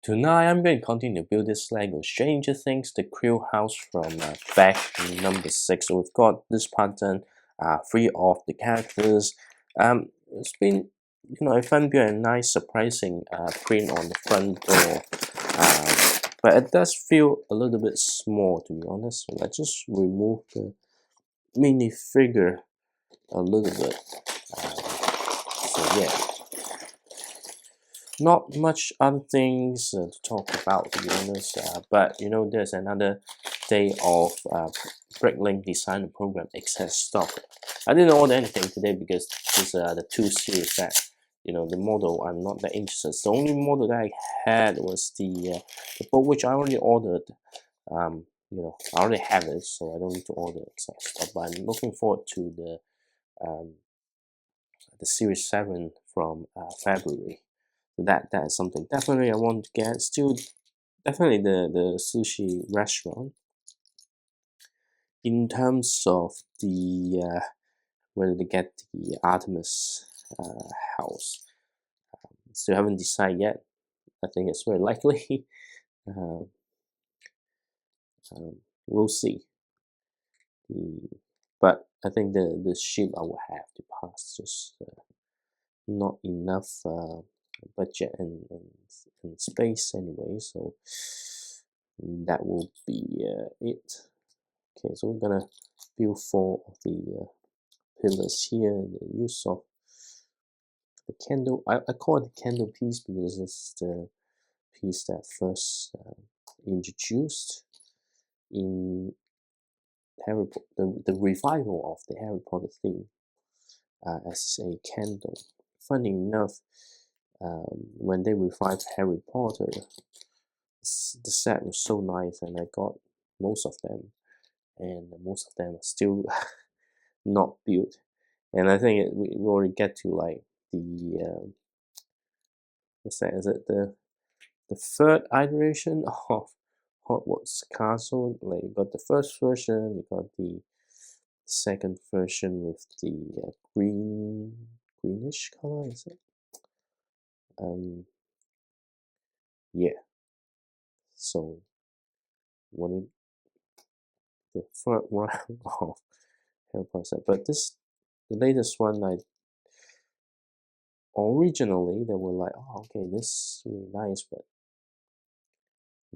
Tonight I'm going to continue to build this Lego Stranger Things, the Creel House from back number 6. So we've got this pattern, 3 of the characters. It's been, I found a nice surprising print on the front door. But it does feel a little bit small, to be honest. So let's just remove the minifigure a little bit. So yeah. Not much other things to talk about, to be honest, but there's another day of Bricklink Designer Program excess stock. I didn't order anything today because this the 2 series that the model I'm not that interested. The only model that I had was the boat, which I already ordered. I already have it, so I don't need to order excess stock. But I'm looking forward to the Series 7 from February. That is something definitely I want to get. Still, definitely the sushi restaurant. In terms of the whether to get the Artemis house, still haven't decided yet. I think it's very likely. uh, we'll see. But I think the ship I will have to pass, just not enough budget and space anyway, so that will be it. Okay, so we're gonna build 4 of the pillars here. The use of the candle, I call it the candle piece because it's the piece that first introduced in Harry the revival of the Harry Potter theme as a candle. Funny enough, when they revived Harry Potter, the set was so nice, and I got most of them, and most of them are still not built. And I think we already get to like the what's that? Is it the third iteration of Hogwarts Castle? Like you got the first version, you got the second version with the greenish color. Is it? Yeah. So what it, the third round of Harry Potter set, but the latest one originally they were like, oh, okay, this is really nice, but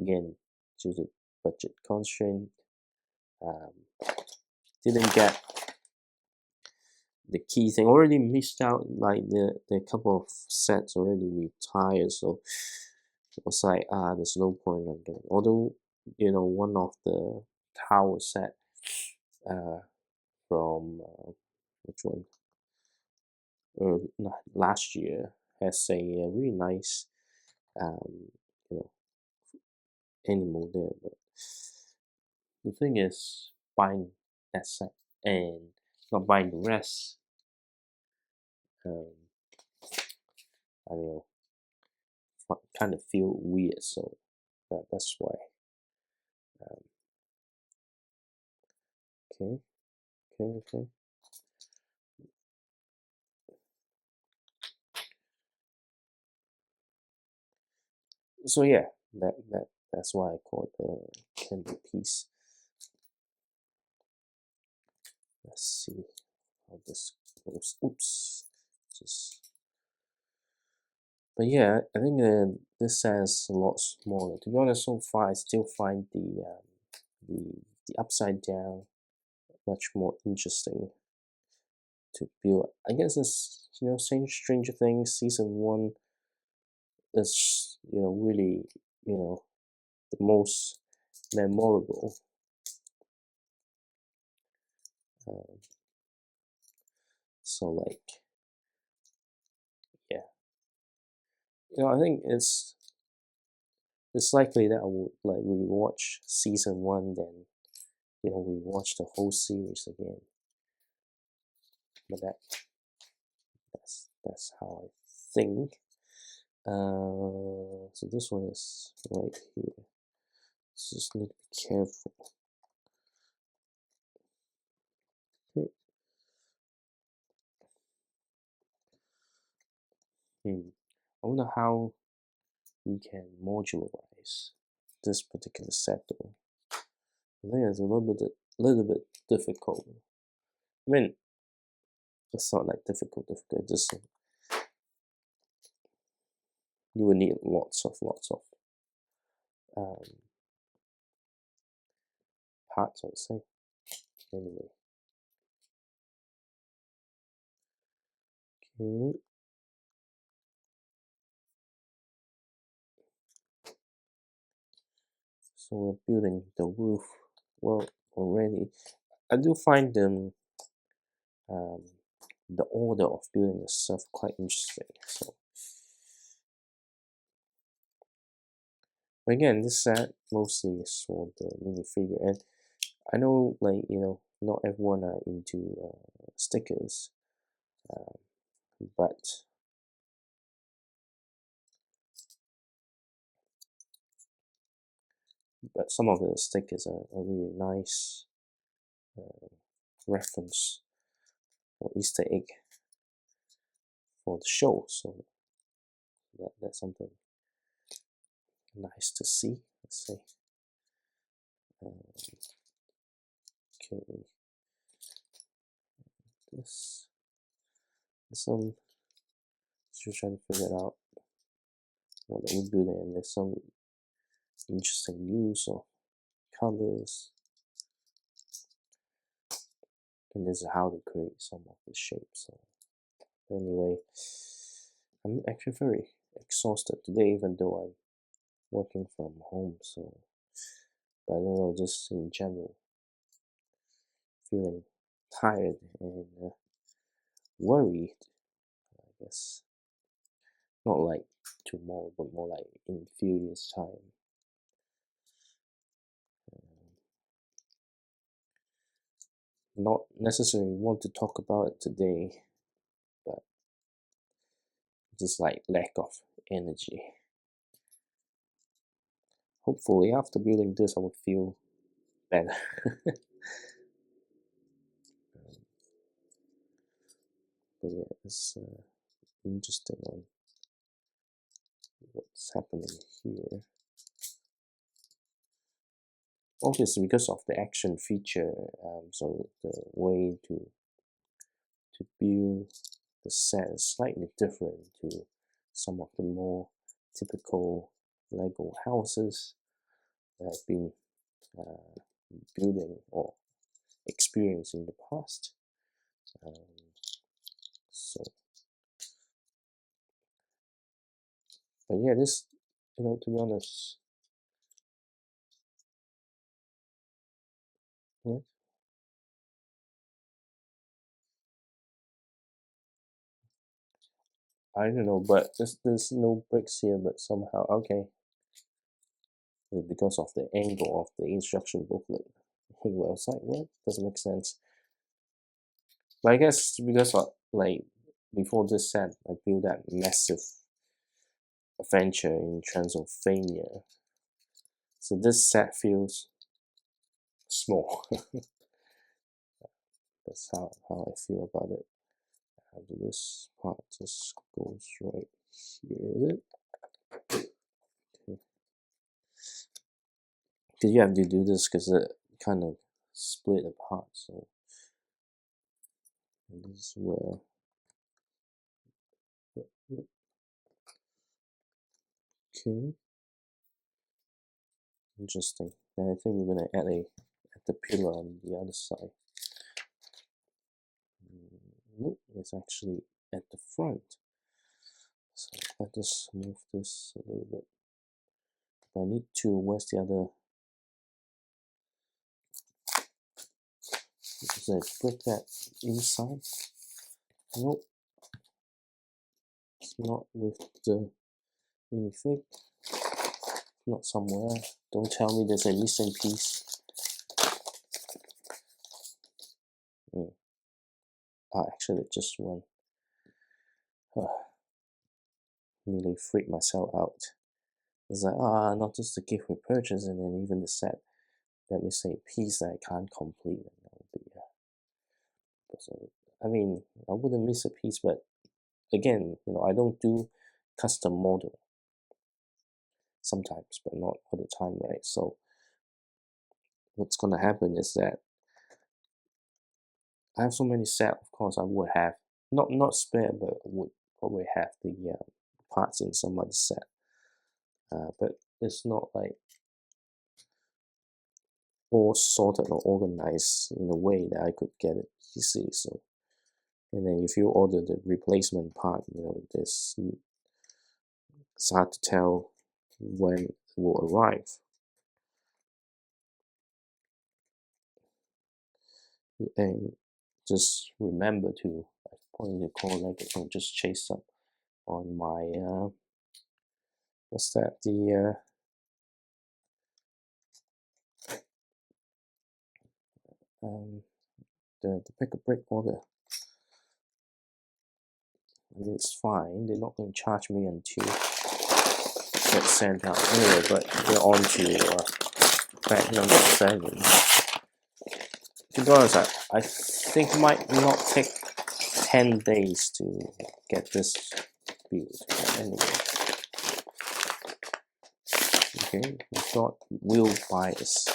again, due to budget constraint, um, didn't get the key thing. Already missed out like the couple of sets already retired, so it was like there's no point on getting. Although one of the tower set from which one last year has a really nice you know animal there, but the thing is buying that set and not buying the rest. um, I don't know, kind of feel weird, so that's why. um, okay, okay. So yeah, that's why I call it the candle piece. Let's see how this goes. Oops, just. But yeah, I think this says a lot smaller. To be honest, so far I still find the upside down much more interesting to build. I guess it's saying Stranger Things season 1 is really the most memorable. Um, so like yeah, I think it's likely that I would like rewatch season 1, then rewatch the whole series again. But that's how I think. So this one is right here. Just need to be careful. Okay. I wonder how we can modularize this particular set though. I think it's a little bit difficult. I mean, it's not like difficult, just you will need lots of um, parts, I would say. Anyway, okay. So we're building the roof. Well, already, I do find um, the order of building the stuff quite interesting. So again, this set mostly is for the minifigure, and I know, like, not everyone are into stickers, uh, but some of the stickers are really nice uh, reference or Easter egg for the show. So that's something nice to see. Let's see. Okay, this some still trying to figure out what are we building, and there's some interesting use of colors, and this is how to create some of the shapes. So anyway, I'm actually very exhausted today, even though I'm working from home. So, but I don't know, just in general, feeling tired and worried. I guess not like tomorrow, but more like in a few years' time. Not necessarily want to talk about it today, but just like lack of energy. Hopefully, after building this, I would feel better. But yeah, it's interesting on what's happening here. Obviously, because of the action feature, so the way to build the set is slightly different to some of the more typical Lego houses that I've been uh, building or experienced in the past. Um, so, but yeah, this, to be honest, what? I don't know, but there's no bricks here, but somehow, okay, because of the angle of the instruction booklet. Well, it's like, what? Doesn't make sense. But I guess because like before this set, I built that massive adventure in Transylvania. So this set feels small. That's how I feel about it. This part just goes right here. Okay. Because you have to do this because it kind of split apart. So this is where. Okay. Interesting. And I think we're gonna add the pillar on the other side. Nope, it's actually at the front. So let us move this a little bit. If I need to, where's the other? Is I put that inside? Nope, it's not with the minifig. Not somewhere. Don't tell me there's a missing piece. Actually, just one. Nearly freaked myself out. It's like, not just the gift we purchased, and then even the set. Let me say piece that I can't complete, and that would be. So, I mean, I wouldn't miss a piece, but again, I don't do custom model. sometimes, but not all the time, right? So what's gonna happen is that I have so many set. Of course, I would have not spare, but would probably have the parts in some other set. But it's not like all sorted or organized in a way that I could get it easily. So, and then if you order the replacement part, it's hard to tell when it will arrive. And just remember to, I probably need to call like just chase up on my what's that, the pick a brick order. And it's fine, they're not going to charge me until it's sent out anyway. But we're on to fact number 7. To be honest, I think it might not take 10 days to get this built. But anyway, okay, we got wheel bias.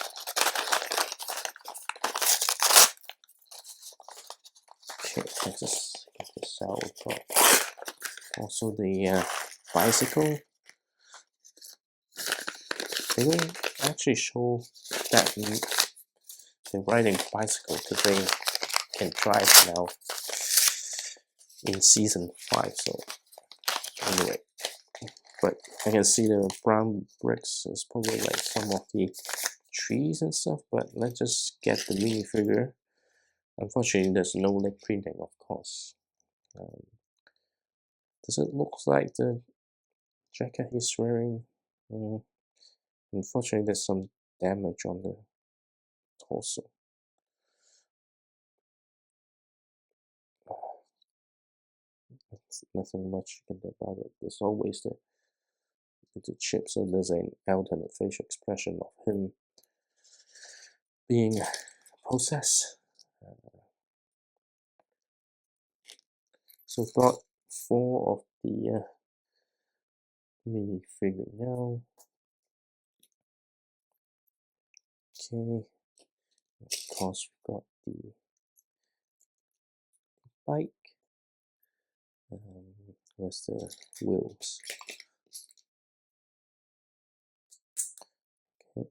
Okay, let's just get this out. We've got also the bicycle. They don't actually show that they're riding bicycle because they can drive now in season 5. So anyway, but I can see the brown bricks is probably like some of the trees and stuff. But let's just get the minifigure. Unfortunately, there's no lip printing, of course. Does it look like the jacket he's wearing? Unfortunately, there's some damage on the torso. There's nothing much you can do about it. There's always the chip, so there's an alternate facial expression of him being possessed. So I've got 4 of the minifigure now. Okay, of course we've got the bike. Where's the wheels? Okay,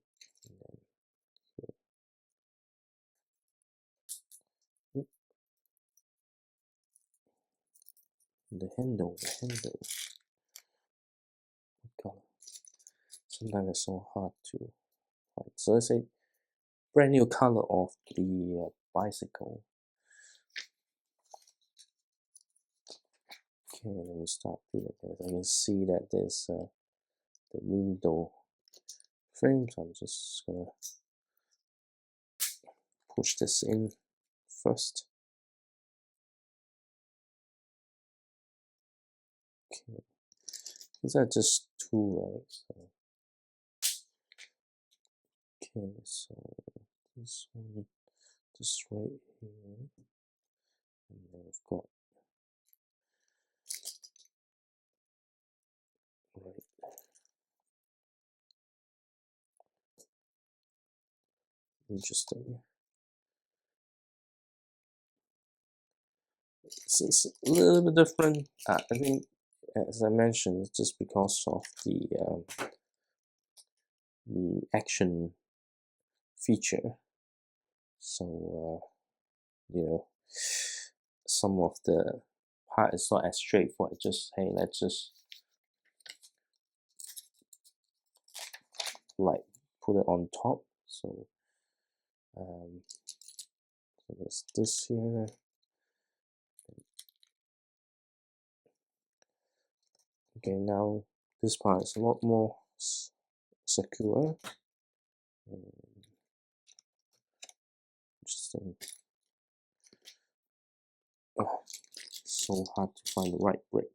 the handle. God, sometimes it's so hard to find. So it's a brand new color of the bicycle. Okay, let me start doing it. I can see that there's the window frame, so I'm just gonna push this in first. Okay, these are just 2, right? So, okay, so this one, just right here, and then we've got right. Interesting. It's a little bit different. I think, as I mentioned, it's just because of the action feature. So some of the part is not as straightforward. Just, hey, let's just like put it on top. So so there's this here. Okay, now this part is a lot more secure. Interesting. Oh, so hard to find the right brick.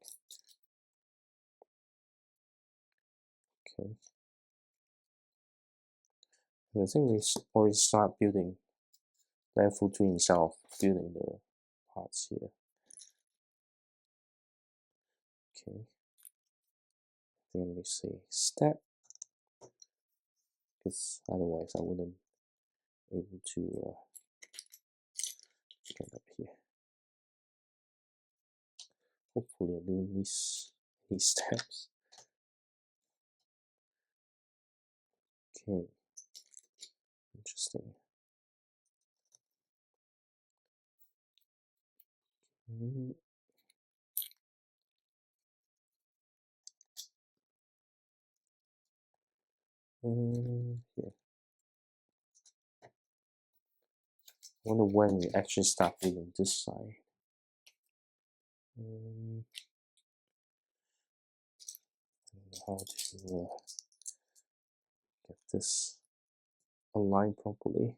Okay. And I think we already start building Level 2 himself, building the parts here. Okay. Then we say step. because otherwise I wouldn't able to get up here. Hopefully I didn't miss any steps. Okay, interesting. Yeah. Wonder when we actually start building this side. I don't know how to get this aligned properly.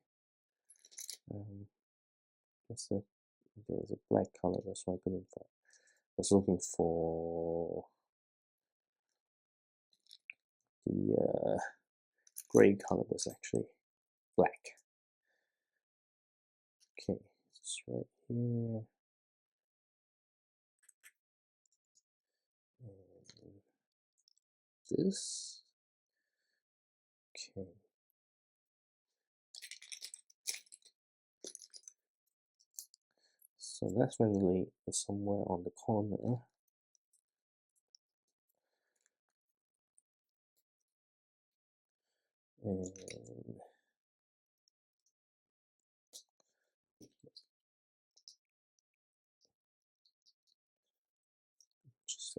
What's the? There's a black color. That's why I couldn't find. I was looking for the gray color, was actually black. Okay, it's right here. And this. Okay. So that's randomly somewhere on the corner. And just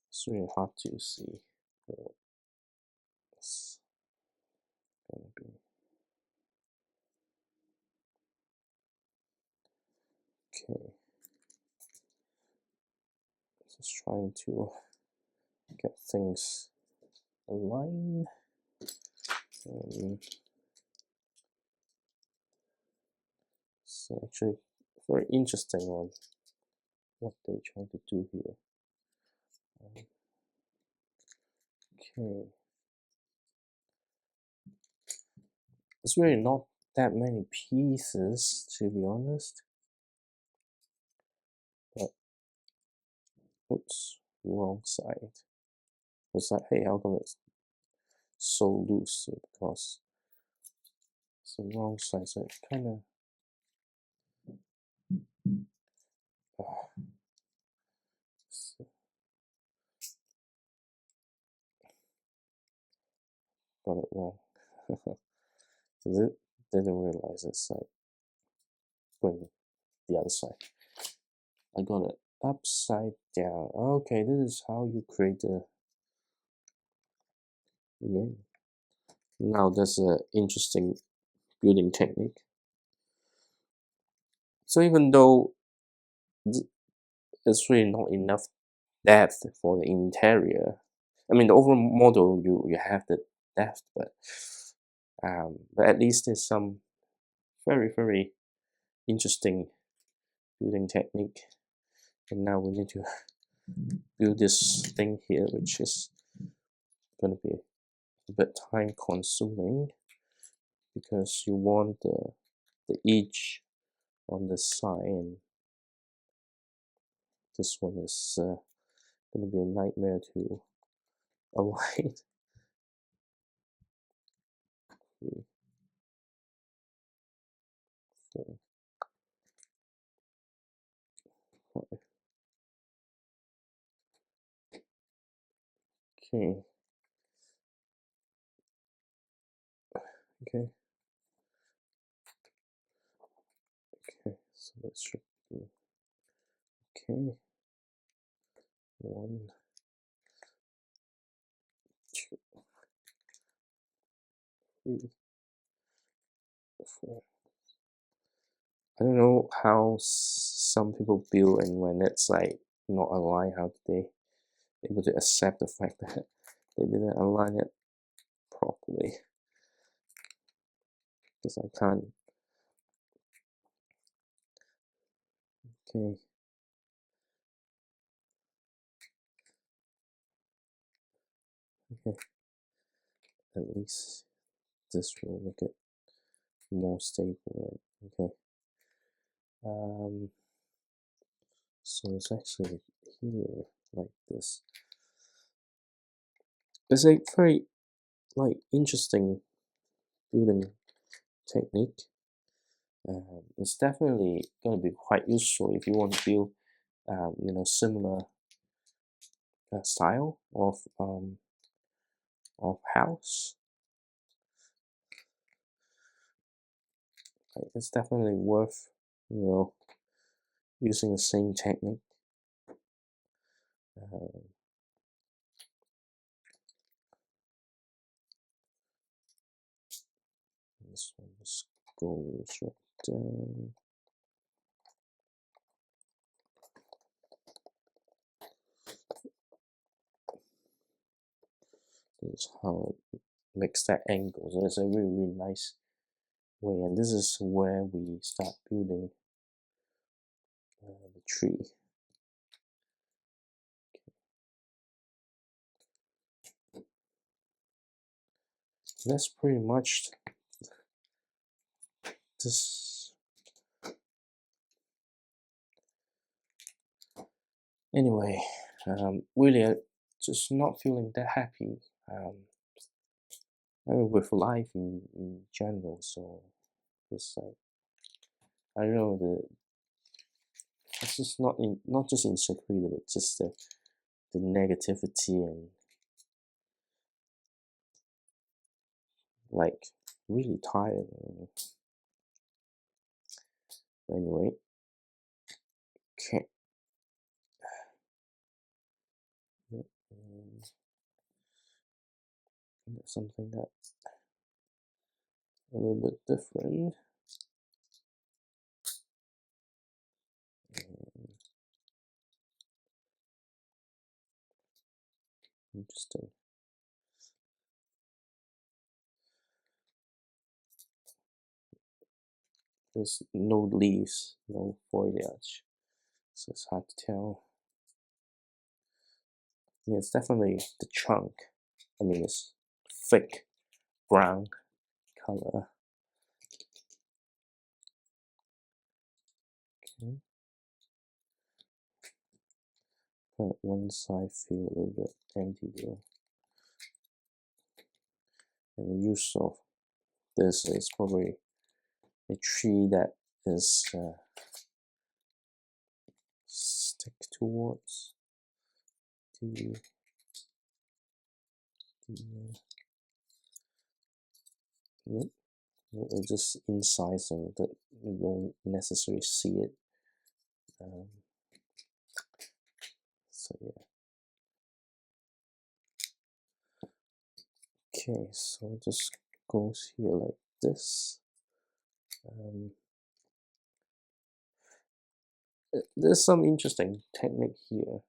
it's really hard to see what it's gonna be. Okay. Just trying to get things aligned. So actually very interesting on what they're trying to do here. Okay. It's really not that many pieces, to be honest. But oops, wrong side. It's like, hey, how come it's so loose? Because it's the wrong side, so it kind of got it wrong. Didn't realize it's like going the other side. I got it upside down. Okay, this is how you create the name. Now that's an interesting building technique. So even though it's really not enough depth for the interior, I mean the overall model you have the depth, but at least there's some very interesting building technique. And now we need to build this thing here, which is going to be a bit time consuming because you want the edge on the side, and this one is going to be a nightmare to align. So, okay. Okay. Okay. So that should be okay. 1, 2, 3, 4. I don't know how some people build, and when it's like not aligned, how do they able to accept the fact that they didn't align it properly? Because I can't. Okay. Okay. At least this will make it more stable, right? Okay. So it's actually here like this. It's a very interesting building technique. It's definitely going to be quite useful if you want to build, similar style of house. It's definitely worth using the same technique. This one just goes right down. This is how it makes that angle. So it's a really nice way, and this is where we start building the tree. That's pretty much this. Anyway, really, just not feeling that happy with life in general. So it's like, I don't know, it's just not just insecurity, but just the negativity and like really tired. Anyway, okay. Something that's a little bit different. Interesting. There's no leaves, no foliage, so it's hard to tell. I mean, it's definitely the trunk. I mean, it's thick brown color. Okay. But one side feel a little bit empty there. And the use of this is probably a tree that is stick towards the nope, it's just inside so that you don't necessarily see it. So yeah. Okay, so it just goes here like this. There's some interesting technique here.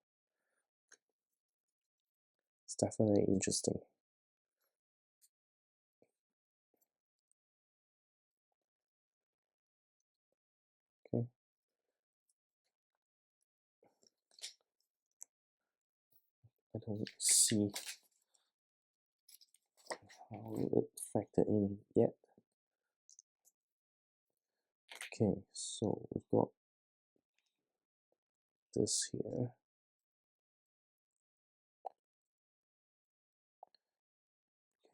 It's definitely interesting. Okay. I don't see how it factor in yet. Okay, so we've got this here.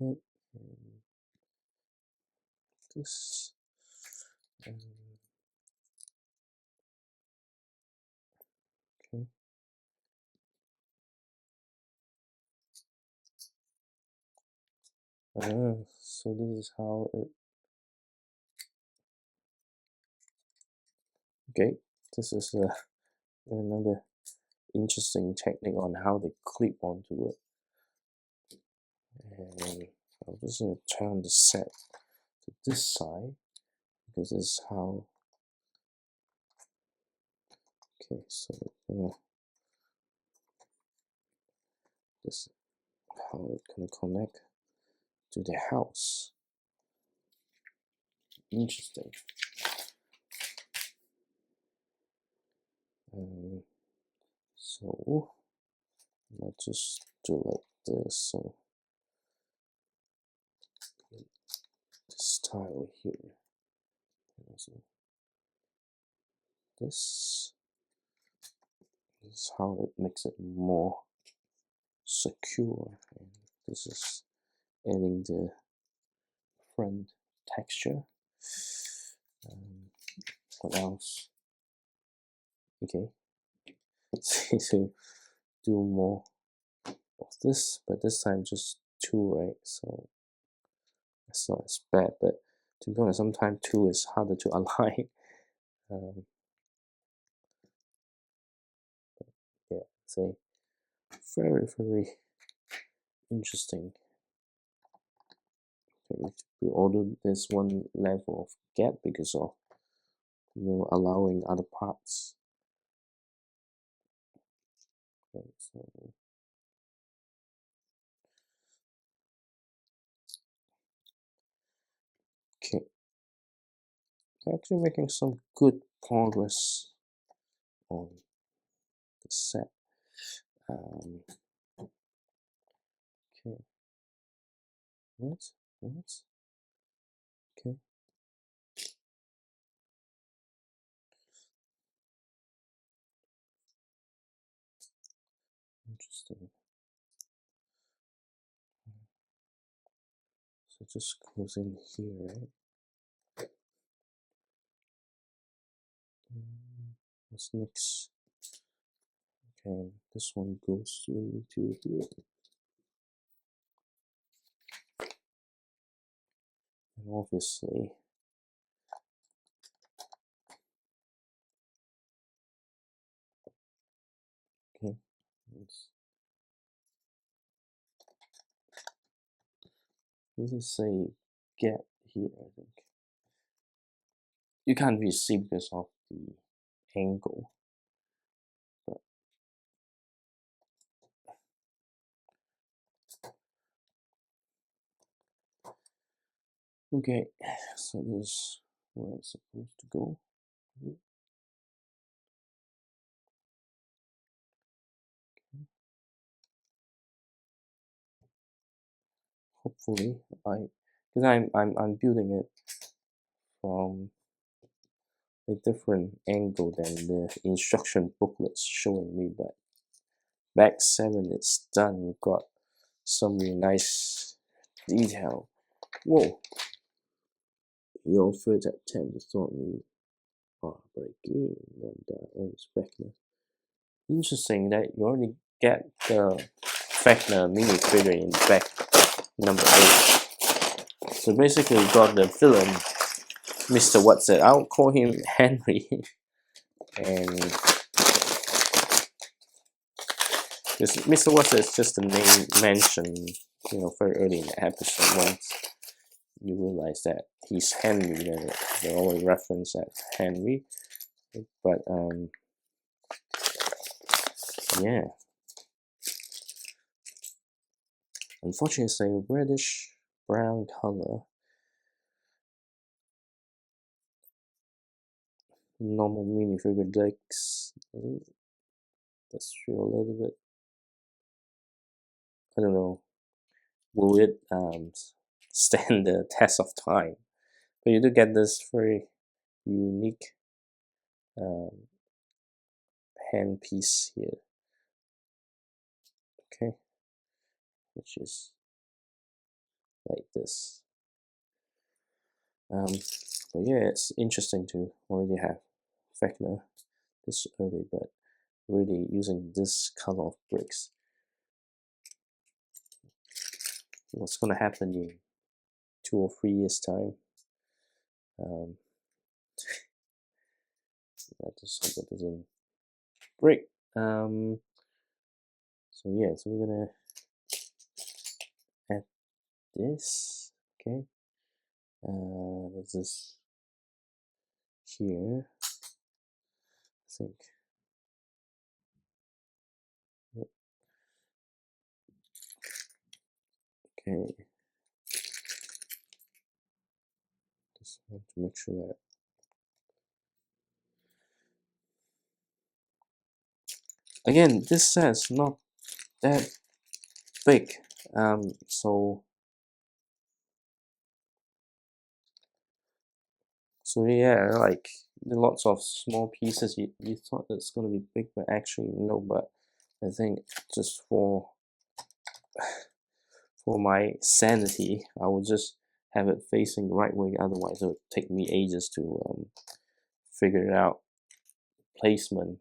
Okay, and this. Okay. So this is how it. Okay, this is another interesting technique on how they clip onto it. And I'm just going to turn the set to this side because this is how. Okay, so this is how it's going to connect to the house. Interesting. So I'll just do like this. So this tile here. So this. This is how it makes it more secure. And this is adding the front texture. What else? Okay, to do more of this, but this time just two, right? So it's not as bad, but to be honest, sometimes two is harder to align. Yeah, so very, very interesting. We ordered this one level of gap because of allowing other parts. So, okay, actually making some good progress on the set. Okay, what? Okay. Interesting. So just goes in here, right? What's next? Okay, this one goes into here. And obviously, okay, this is a gap here, I think. You can't really see because of the angle. But okay, so this is where it's supposed to go. Hopefully, because I'm building it from a different angle than the instruction booklets showing me, but back 7 it's done. We've got some really nice detail. Whoa! You offered at 10 to thought me breaking and Speckner. Interesting that you already get the Speckner minifigure in back number 8. So basically you got the villain, Mr. What's It? I'll call him Henry. And this Mr. What's It is just a name mentioned, very early in the episode. Once you realize that he's Henry, then they always reference that Henry. But yeah. Unfortunately, it's a reddish brown color. Normal minifigure decks. Let's show a little bit. I don't know. Will it stand the test of time? But you do get this very unique hand piece here. Okay, which is like this. But yeah, it's interesting to already have Fechner this early, but really using this color of bricks. What's gonna happen in 2 or 3 years time? I just hope it doesn't break. So yeah, so we're gonna add this. Okay, this is here. I think. Yep. Okay. Just want to make sure that. Again, this set's not that big. So yeah, like lots of small pieces. You thought it's going to be big, but actually no. But I think just for my sanity, I will just have it facing the right way. Otherwise, it would take me ages to figure out placement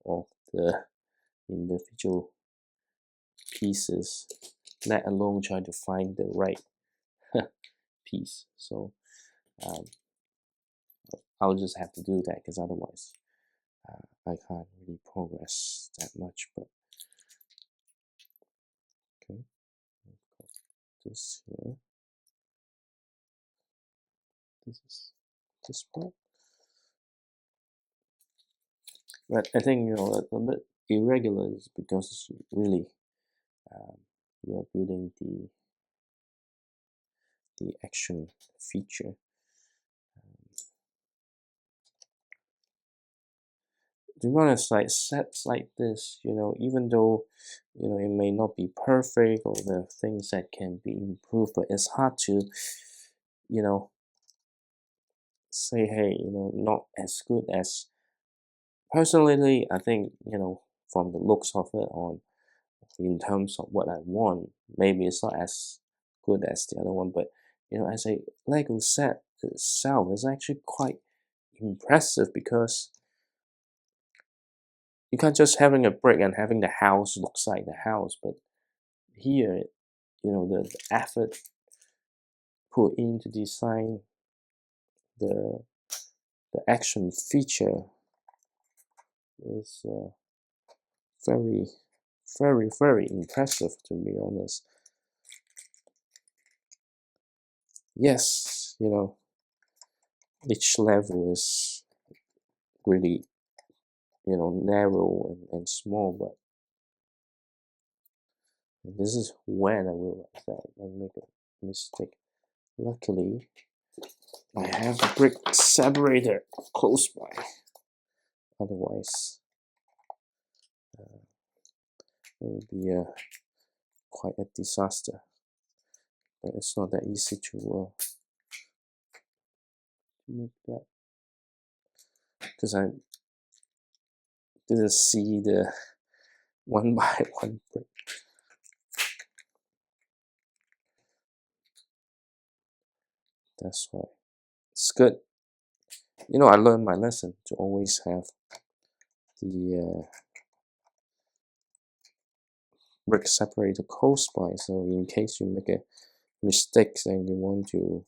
of the individual pieces, let alone try to find the right piece. So um, I'll just have to do that because otherwise I can't really progress that much. But okay, this here, this is this part. But I think a bit irregular is because really um, you're building the action feature. To be honest, like sets like this, even though it may not be perfect or there are things that can be improved, but it's hard to you know say, hey, not as good as personally. I think from the looks of it, on in terms of what I want, maybe it's not as good as the other one, but as a Lego set itself is actually quite impressive because you can't just having a brick and having the house looks like the house, but here, the effort put in to design the the action feature is very, very, very impressive, to be honest. Yes, each level is really narrow and small, but this is when I realized that I make a mistake. Luckily, I have a brick separator close by. Otherwise, it would be quite a disaster. But it's not that easy to make that because I didn't see the one by one brick. That's why it's good. I learned my lesson to always have the brick separator close by, so in case you make a mistake and you want to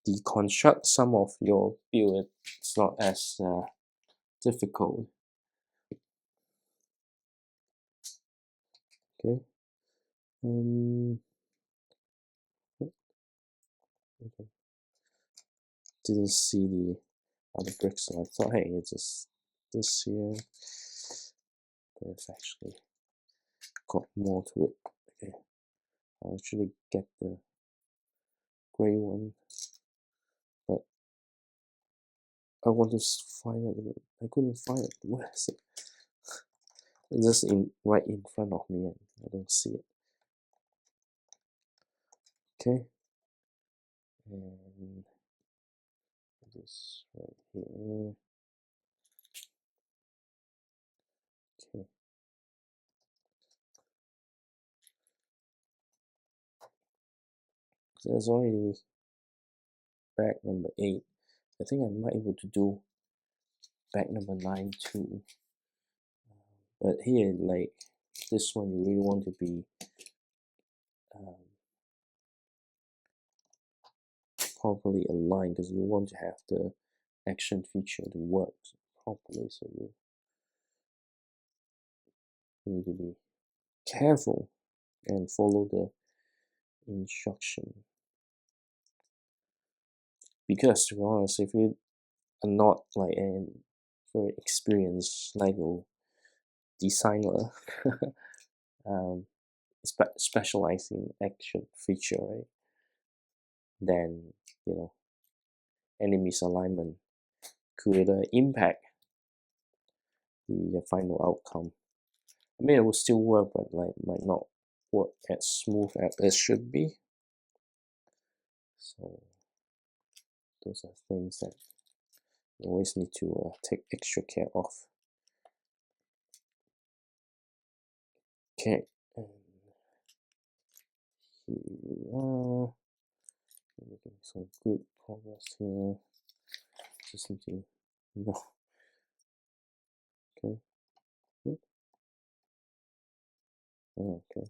deconstruct some of your build, it's not as difficult. Okay. Okay. Didn't see the other bricks, so I thought, hey, it's just this here. But it's actually got more to it. Okay. I'll actually get the gray one, but I want to find it. I couldn't find it. Where is it? It's just right in front of me, and I don't see it. Okay, and this right here. Okay, so there's already bag number 8. I think I might be able to do bag number 9 too. But here, like this one, you really want to be properly aligned because you want to have the action feature to work properly. So you need to be careful and follow the instruction. Because to be honest, if you are not like a very experienced Lego designer, specialized in action feature, right? Then any misalignment could impact the final outcome. I mean, it will still work, but like might not work as smooth as it should be. So those are things that You always need to take extra care of. Okay, and here we are. Making some good progress here. Just need to no. Okay. Oh, okay.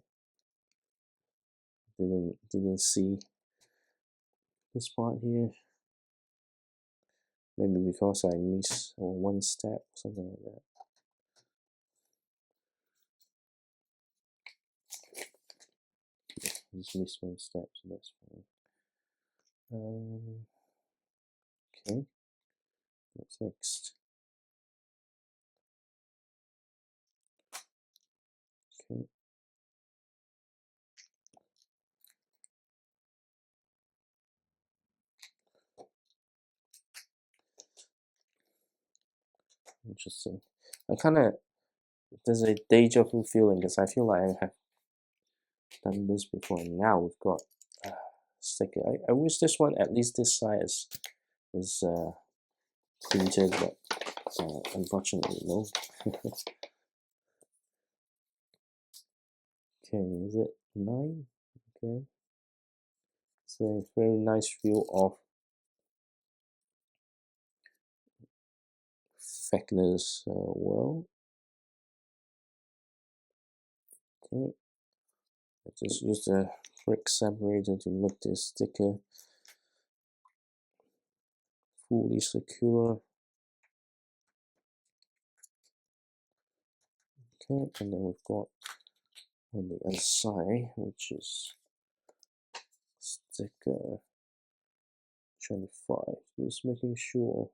Didn't see this part here. Maybe because I missed one step, something like that. I just missed one step, so that's fine. Okay. What's next? Okay. Interesting. I kind of there's a deja vu feeling because I feel like I have done this before, and now we've got sticker. I wish this one, at least this side is printed, but unfortunately no. Okay, is it 9? Okay, it's a very nice view of Fechner's world. Okay, I just use the brick separator to make this sticker fully secure. Okay, and then we've got on the other side, which is sticker 25. Just making sure,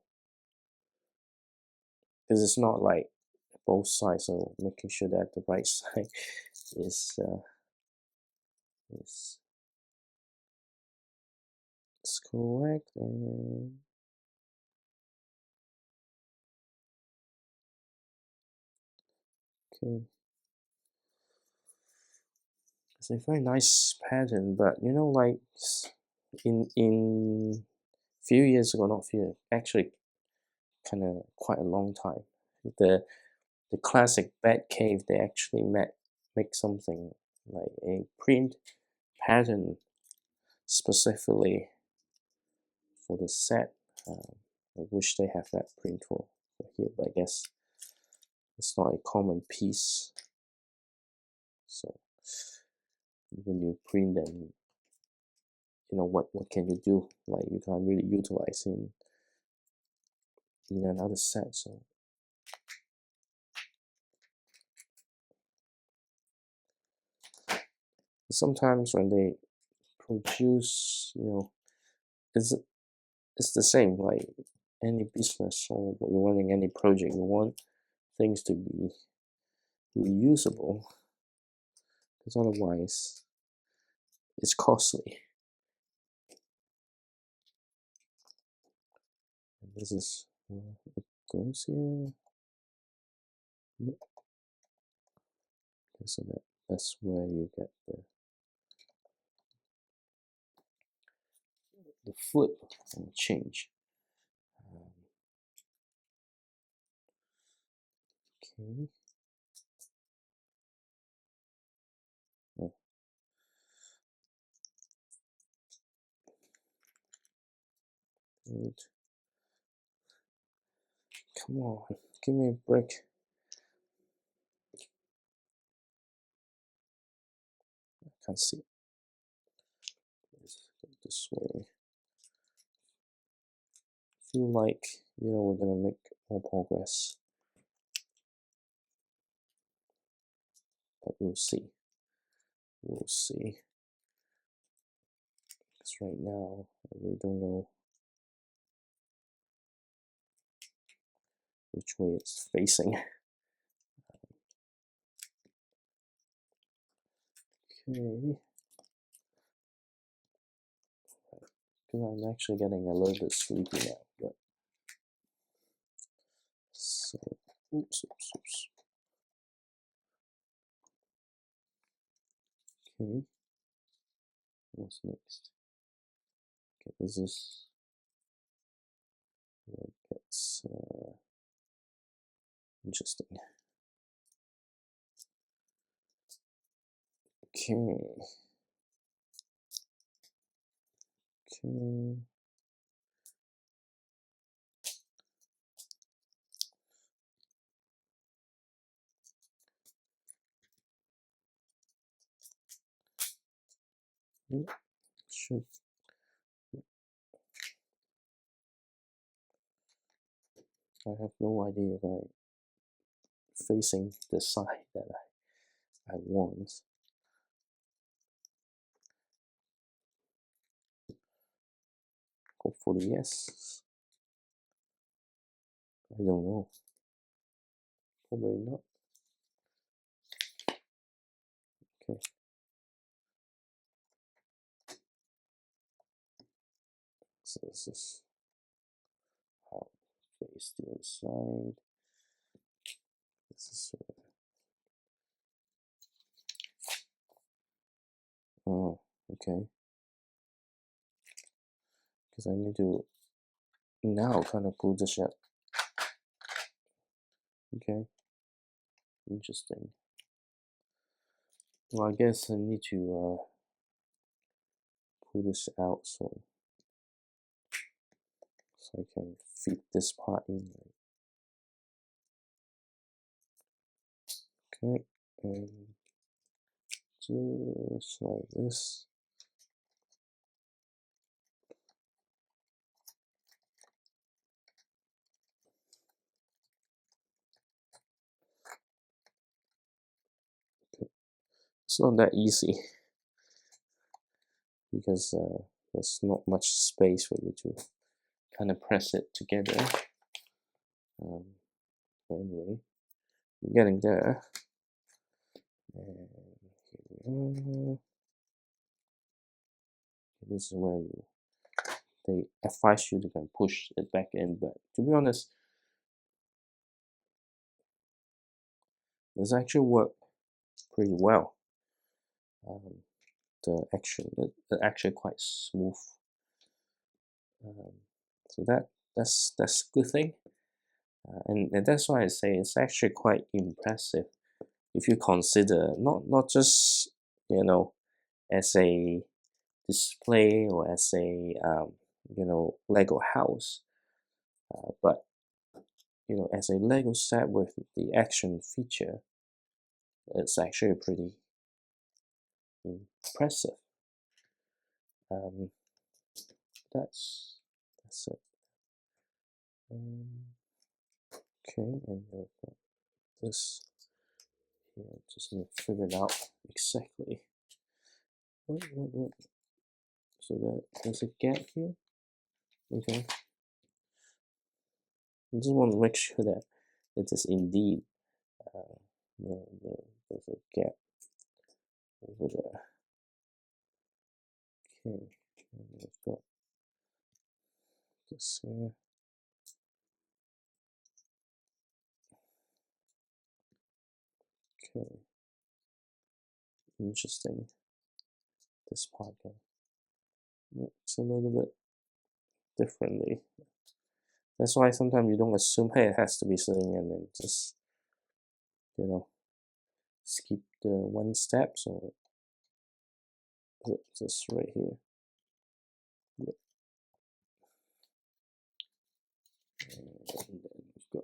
because it's not like both sides, so making sure that the right side is correct. And okay, it's a very nice pattern, but you know, like in few years ago, not few, actually kind of quite a long time, the classic bat cave, they actually make something like a print pattern specifically for the set. I wish they have that print for here, but I guess it's not a common piece. So when you print them, you know what can you do? Like you can't really utilize in another set. So sometimes when they produce, you know, it's the same like any business or you're running any project. You want things to be reusable because otherwise it's costly. And this is where it goes here. Okay, so that's where you get the flip and change. Okay. Oh, good. Come on, give me a break. I can't see. Let's go this way. Feel like, you know, we're gonna make more progress, but we'll see. We'll see. Because right now, I really don't know which way it's facing. Okay. Because I'm actually getting a little bit sleepy now, but so oops. Okay. What's next? Okay, this is It's interesting. Okay. Okay. Should I have no idea if I'm facing the side that I want. Hopefully yes. I don't know. Probably not. Okay. So this is how it face the inside. This is oh, okay. Because I need to now kind of pull this up. Okay. Interesting. Well, I guess I need to pull this out so I can fit this part in. Okay, and just like this. Okay. It's not that easy because there's not much space for you to kind of press it together. But anyway, we're getting there. And here we are. This is where they advise you to kind of push it back in, but to be honest, this actually worked pretty well. The actually quite smooth. So that's a good thing, and that's why I say it's actually quite impressive if you consider not just as a display or as a Lego house, but as a Lego set with the action feature, it's actually pretty impressive. That's it. Okay, and this here, just need to figure it out exactly. What? So there's a gap here. Okay. I just want to make sure that it is indeed there's a gap over there. Okay, and we've got this here. Okay, interesting. This part looks a little bit differently. That's why sometimes you don't assume, hey, it has to be sitting and then just skip the one step. So just right here. Yep. And then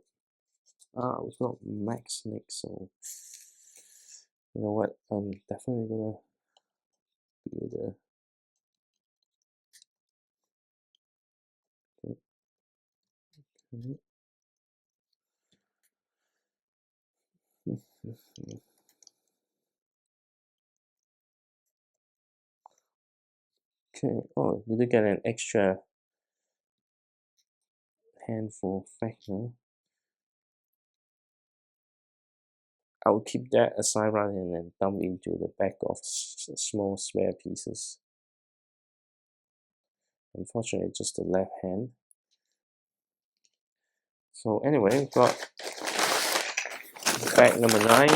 we've got Max next, so you know what, I'm definitely gonna build a okay. Oh, you did get an extra handful factor. I'll keep that aside rather than dump into the back of small spare pieces. Unfortunately, just the left hand. So anyway, we've got bag number 9.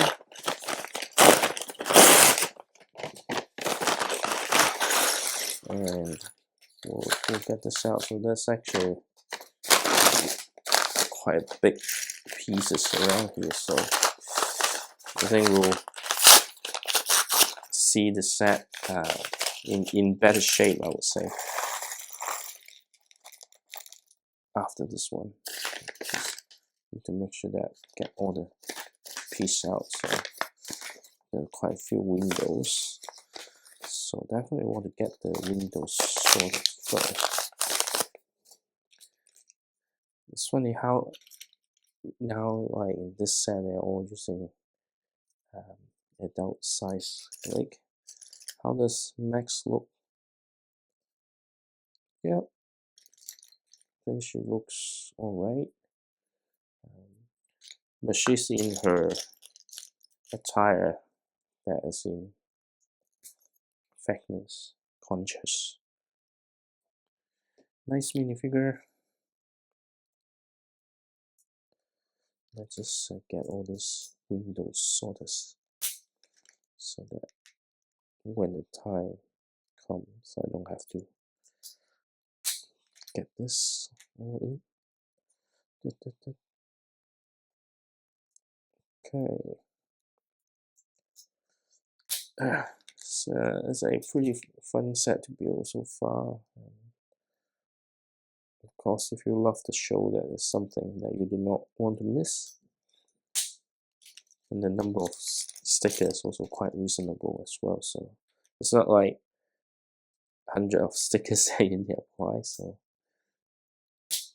And we'll get this out. So that's actually quite big pieces around here, so I think we'll see the set in better shape, I would say, after this one. Just need to make sure that get all the piece out. So there are quite a few windows, so definitely want to get the windows sorted first. It's funny how now, like in this set, they're all using adult size leg. How does Max look? Yep, I think she looks alright. But she's in her attire that is in fatness conscious. Nice minifigure. Let's just get all these windows sorted so that when the time comes, I don't have to get this all in. Okay. So it's a pretty fun set to build so far. Of course, if you love the show, that is something that you do not want to miss. And the number of stickers also quite reasonable as well. So it's not like 100 of stickers that you need to apply. So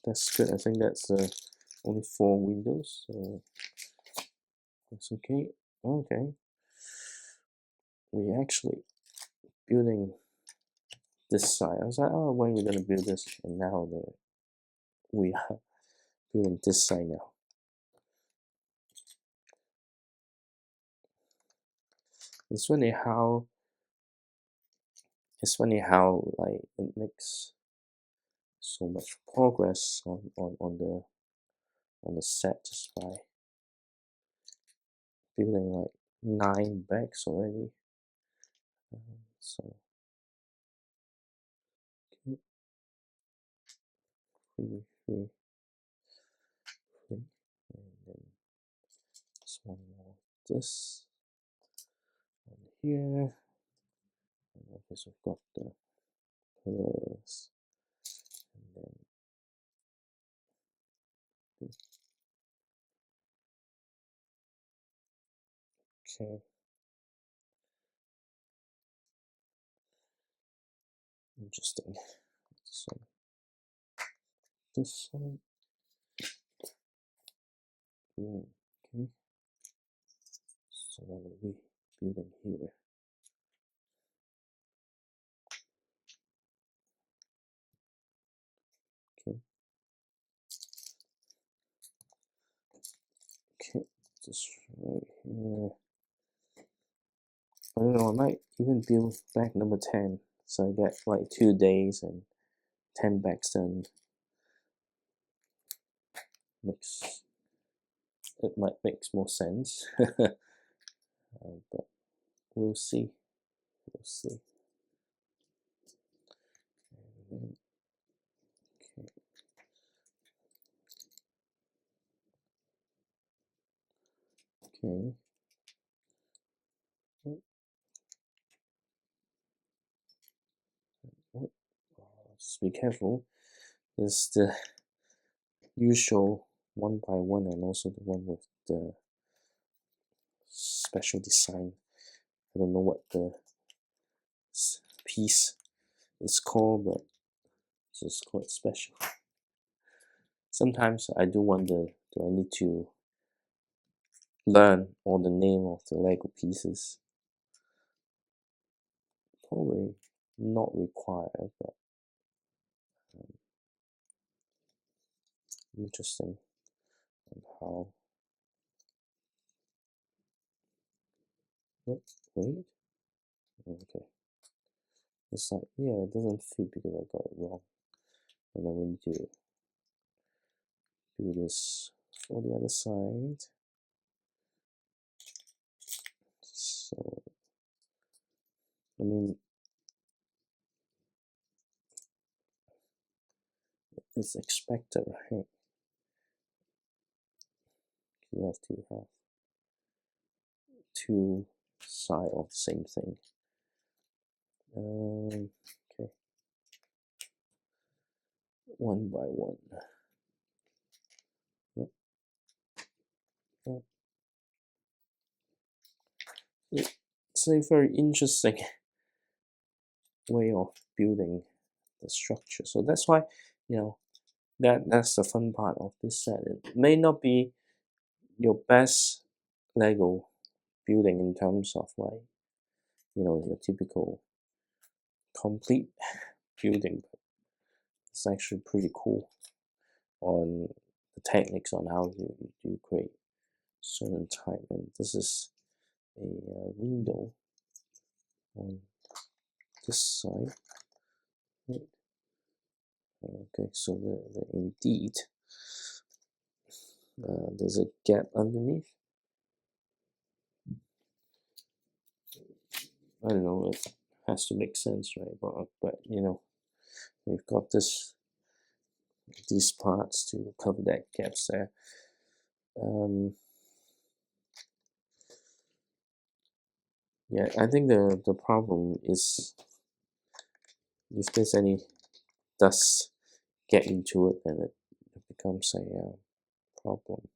that's good. I think that's only 4 windows. So that's okay. Okay. We actually building this side. I was like, oh, when are we gonna build this? And now we are building this side now. It's funny how like it makes so much progress on the set just by building like 9 bags already. So okay. Three, and then this one more. This and here, and obviously we've got the pillars, and then okay. Interesting. So this one, okay. So then we building here. Okay. Okay. Just right here. I don't know. I might even build bag number 10, so I get like 2 days and 10 bags done. It might makes more sense, but we'll see. We'll see. And then, okay. Just be careful. There's the usual 1x1 and also the one with the special design. I don't know what the piece is called, but it's just quite special. Sometimes I do wonder, do I need to learn all the name of the Lego pieces? Probably not required, but interesting and how. Wait, okay. It's like, yeah, it doesn't fit because I got it wrong. And then we need to do this for the other side. So, I mean, it's expected, right? you have to have two sides of the same thing. Okay, one by one. Yep. Yep. It's a very interesting way of building the structure. So that's why, you know, that's the fun part of this set. It may not be your best Lego building in terms of like, your typical complete building, but it's actually pretty cool on the techniques on how you create certain type. And this is a window on this side, right? Okay, so indeed there's a gap underneath. I don't know, it has to make sense, right? But we've got these parts to cover that gaps there. Yeah, I think the problem is if there's any dust get into it, then it becomes a problem.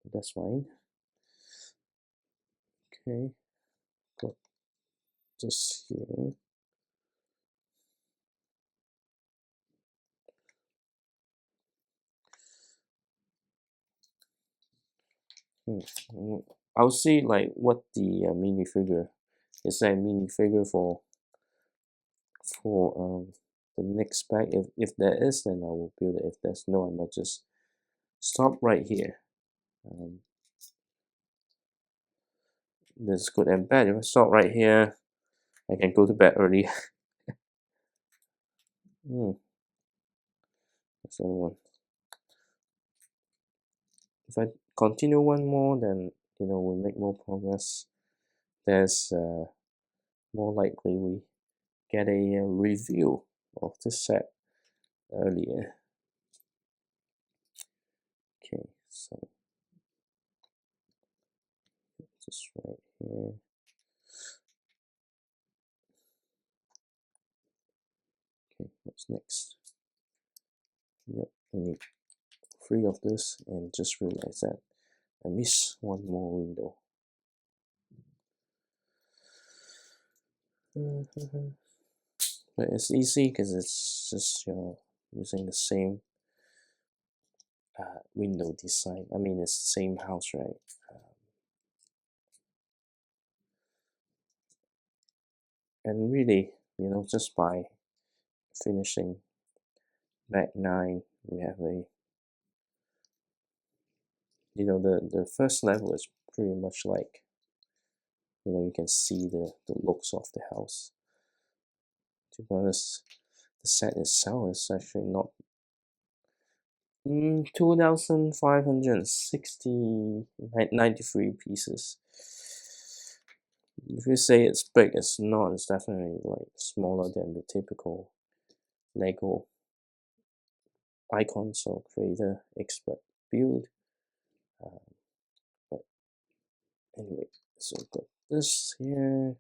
But that's fine. Okay, got this here. I'll see like what the minifigure is. There a minifigure for the next pack? If there is, then I will build it. If there's no, I might just stop right here. There's good and bad. If I stop right here, I can go to bed early. That's the other one. If I continue one more, then we'll make more progress. There's more likely we get a review of this set earlier. Okay, so just right here. Okay, what's next? Yep, I need 3 of this, and just realize that I missed one more window. But it's easy because it's just using the same window design. I mean, it's the same house, right? And really, just by finishing back 9, we have a the first level is pretty much like you can see the looks of the house. To be honest, the set itself is actually not 2,593 pieces. If you say it's big, it's not. It's definitely like smaller than the typical Lego icons or creator expert build. But anyway, so got this here.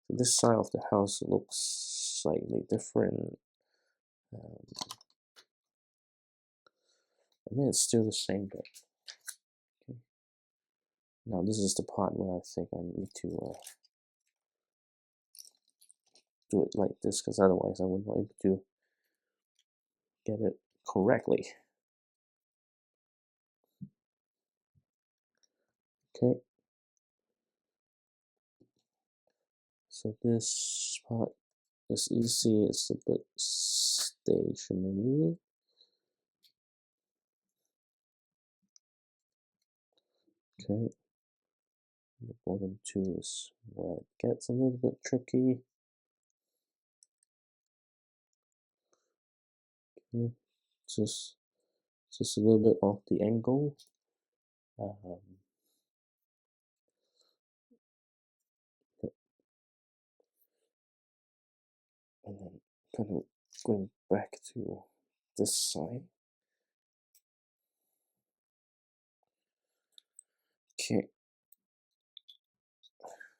This side of the house looks slightly different. I mean, it's still the same, but okay. Now this is the part where I think I need to do it like this, because otherwise I wouldn't be able to get it correctly. Okay. So this part is easy. It's a bit stationary. Okay. The bottom 2 is where it gets a little bit tricky. Okay. Just a little bit off the angle. And then kind of going back to this side. Okay.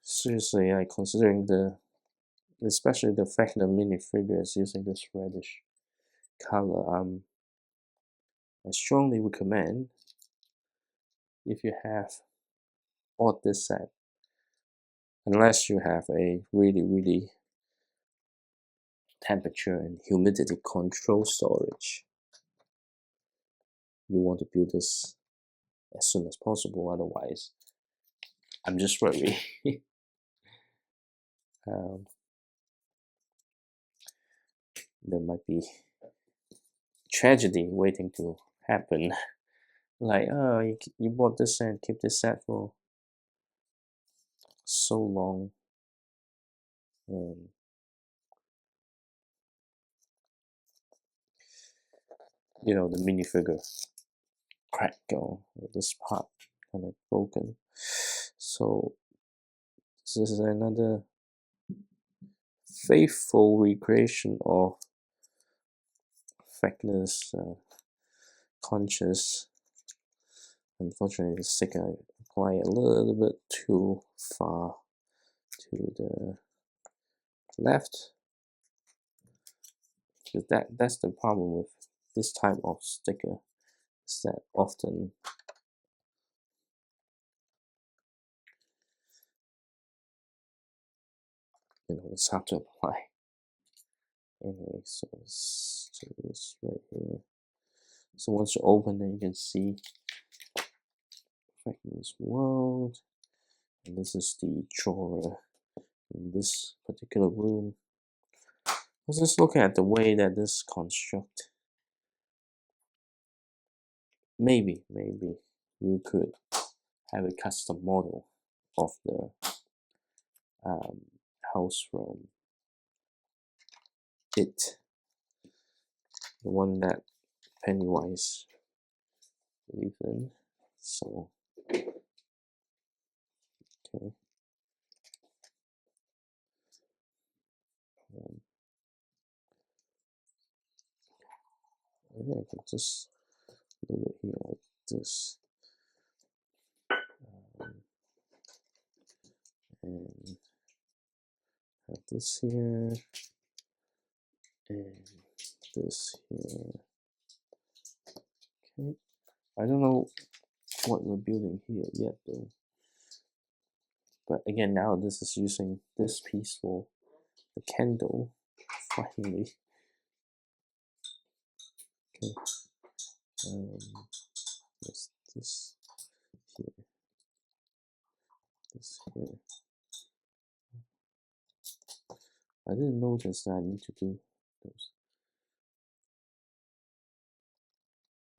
Seriously, I considering especially the fact that minifigure is using this reddish color. I strongly recommend, if you have bought this set, unless you have a really temperature and humidity control storage, you want to build this as soon as possible. Otherwise, I'm just worried. There might be tragedy waiting to happen. Like, oh, you bought this and keep this set for so long, and you know, the minifigure crack or this part kind of broken. So this is another faithful recreation of Fechner's conscious. Unfortunately, the sticker apply a little bit too far to the left, because that's the problem with this type of sticker, is that often it's hard to apply. Anyway, so it's right here. So once you open it, you can see Fechner's world, and this is the drawer in this particular room. Let's just look at the way that this construct. Maybe you could have a custom model of the house from it, the one that Pennywise lives in. So okay, maybe I can just leave it here like this, and have this here, and this here. Okay, I don't know what we're building here yet though, but again, now this is using this piece for the candle. Finally, okay. This here, this here. I didn't notice that I need to do those.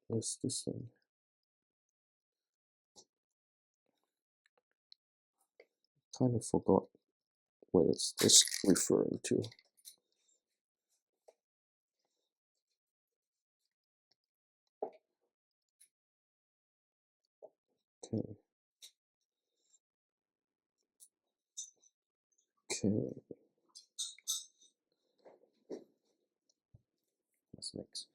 What's this thing? Kind of forgot what is this referring to. Okay. Okay. What's next?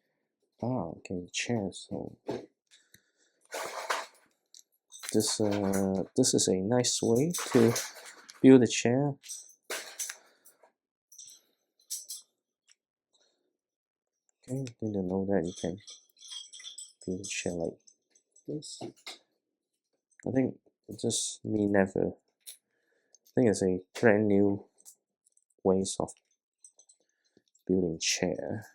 Ah, okay, chair. So this is a nice way to build a chair. Okay, didn't know that you can build a chair like this. I think it's just me never. I think it's a brand new ways of building chair.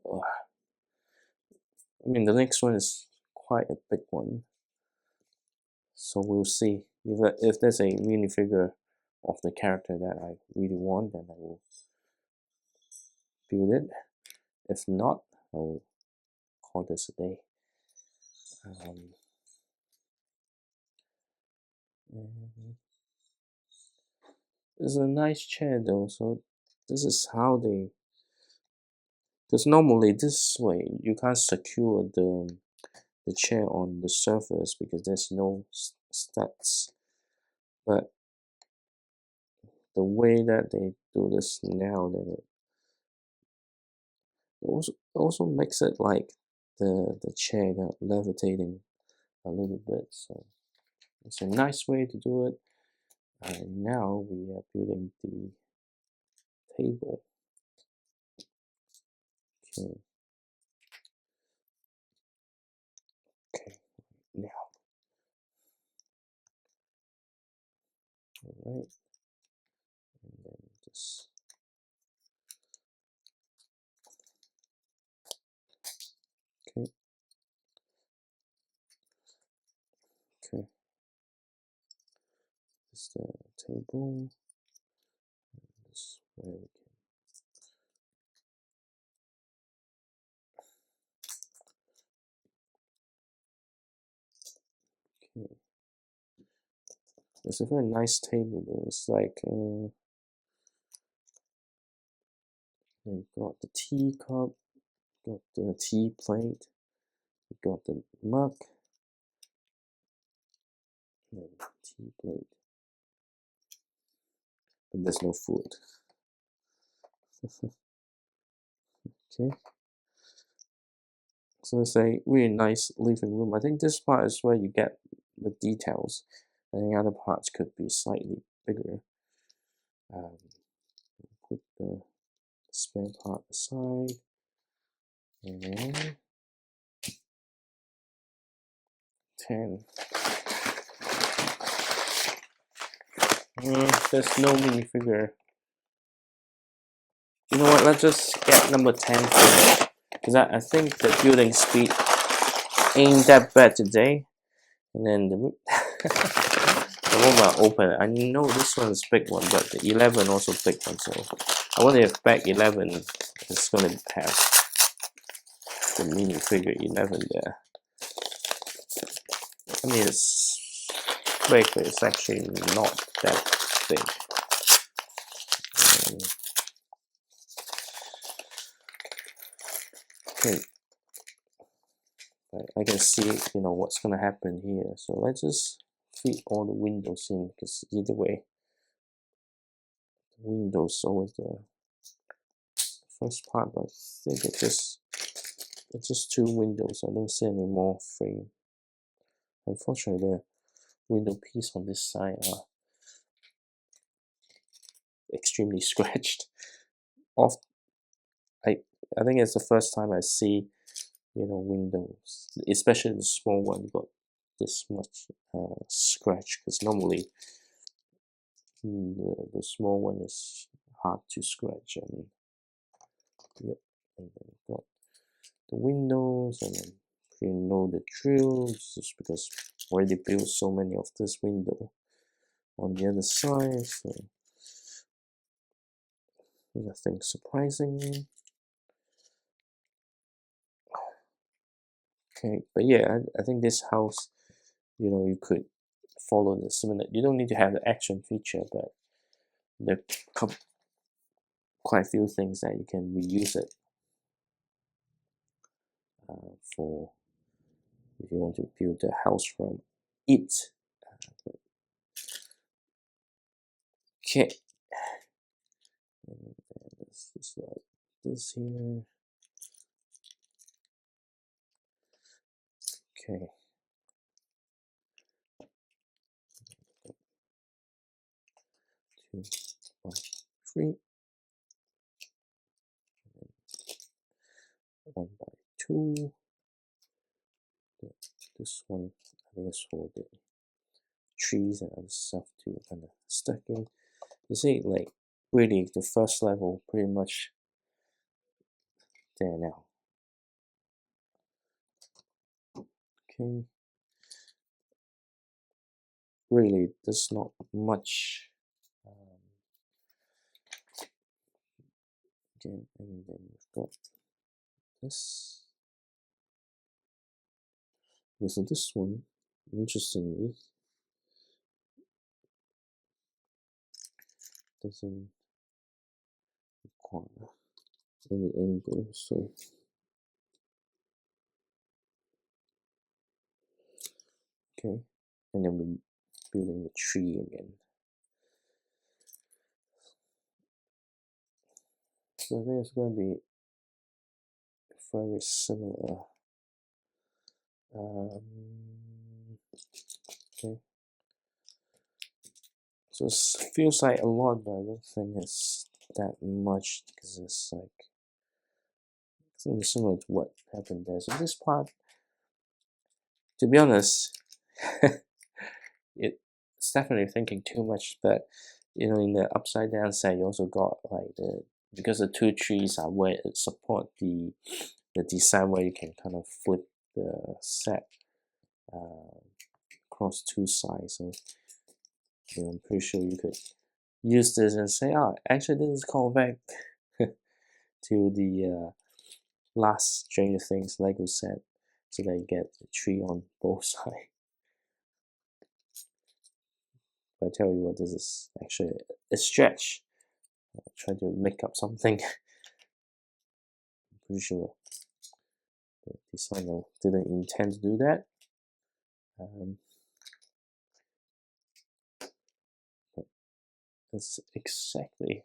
I mean, the next one is quite a big one, so we'll see. If there's a minifigure of the character that I really want, then I will build it. If not, I'll call this a day. It's a nice chair though, so this is how they. Because normally this way you can't secure the chair on the surface because there's no studs. But the way that they do this now, also makes it like the chair got levitating a little bit. So it's a nice way to do it. And now we are building the table. Okay, okay, now, all right, and then just okay, okay. This the table. This where we can. Okay. It's a very nice table though. It's like you've got the teacup, got the tea plate, you've got the mug, and then tea plate, but there's no food. Okay, so it's a really nice living room. I think this part is where you get the details, and the other parts could be slightly bigger. Put the spare part aside, and 10. There's no minifigure. You know what? Let's just get number 10 finished, because I think the building speed ain't that bad today. And then the moment I open it, I know this one's big one, but the 11 also big one. So I wonder if back 11 is going to have the minifigure 11 there. I mean, it's big, but it's actually not that big. Okay, I can see, what's going to happen here. So let's just fit all the windows in, because either way, the windows always the first part. But I think it's just two windows. I don't see any more frame. Unfortunately, the window piece on this side are extremely scratched off. I think it's the first time I see windows, especially the small one, got this much scratch, because normally the small one is hard to scratch. And yep, and then got the windows, and then the drills, just because I already built so many of this window on the other side, so nothing surprising. Okay, but yeah, I think this house, you could follow the similar. You don't need to have the action feature, but there are quite a few things that you can reuse it for if you want to build a house from it. Okay, and it's just like this here. Okay. 2 by 3, 1 by 2. This one, I think it's for the trees and other stuff to kind of stuck in. You see, like, really, the first level pretty much there now. Okay. Really, there's not much. Again, and then we've got this. Okay, so this one, interestingly, doesn't require any angle, so okay, and then we're building the tree again. So I think it's going to be very similar. Okay, so it feels like a lot, but I don't think it's that much because it's like something similar to what happened there. So this part, to be honest, it's definitely thinking too much. But you know, in the upside down side, you also got like because the two trees are where it support the design where you can kind of flip the set across two sides. So you know, I'm pretty sure you could use this and say, oh, actually this is called back to the last Stranger Things Lego set, so that you get the tree on both sides. But I tell you what, this is actually a stretch. I'll try to make up something. I'm pretty sure the designer didn't intend to do that. But it's exactly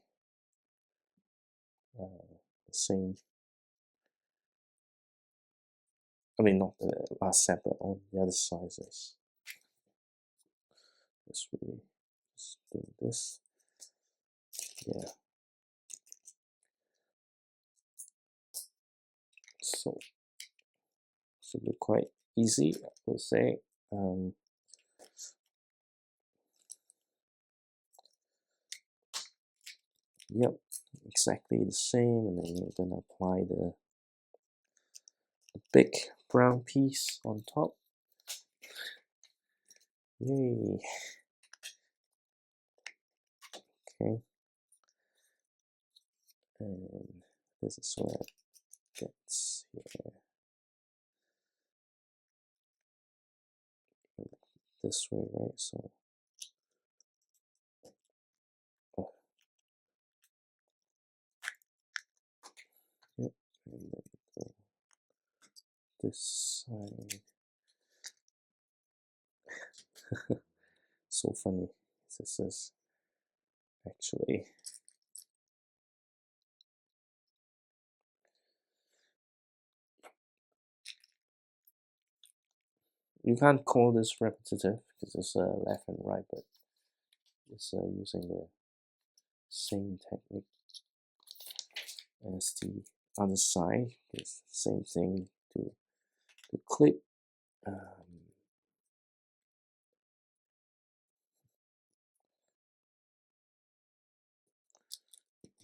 the same. I mean, not the last set, but on the other sizes. Just really just do this. Yeah. So should be quite easy, I would say. Yep, exactly the same, and then you're gonna apply the big brown piece on top. Yay. Okay. And this is where it gets here. This way, right? So yep, and then go this side. So funny. This is actually you can't call this repetitive because it's left and right, but it's using the same technique as the other side. It's the same thing to clip.